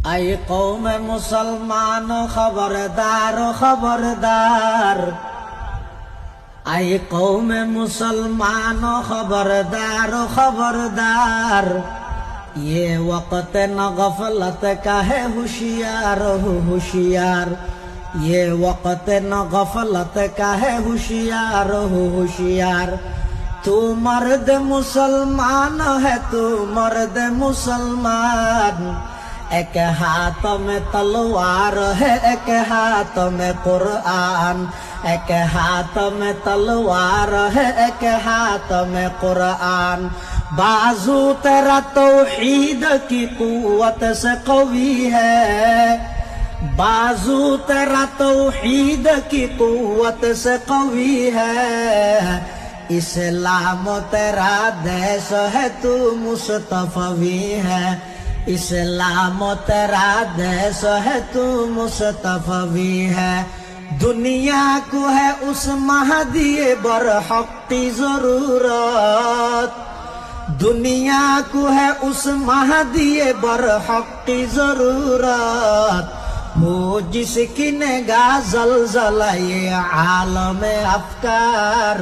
आए कौम मुसलमान खबरदार खबरदार। आए कौम मुसलमान खबरदार खबरदार। ये वक्त न गफलत का है होशियार हो होशियार। ये वक्त न गफलत का है होशियार हो होशियार। तू मर्द मुसलमान है, तू मर्द मुसलमान। एक हाथ में तलवार है, एक हाथ में कुरान। एक हाथ में तलवार है, एक हाथ में कुरान। बाजू तेरा तौहीद की कुव्वत से कवी है। बाजू तेरा तौहीद की कुव्वत से कवी है। इस्लाम तेरा देश है, तू मुस्तफवी है। इस्लाम तेरा देश है, तू मुस्तफवी है। दुनिया को है उस महदी बरहक की जरूरत। दुनिया को है उस महदी बरहक की जरूरत। हो जिसकी निगाह ज़लज़ला ये आलम अफकार।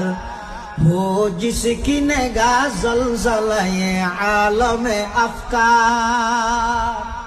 हो जिसकी निगाह ज़लज़ला ये आलम अफकार।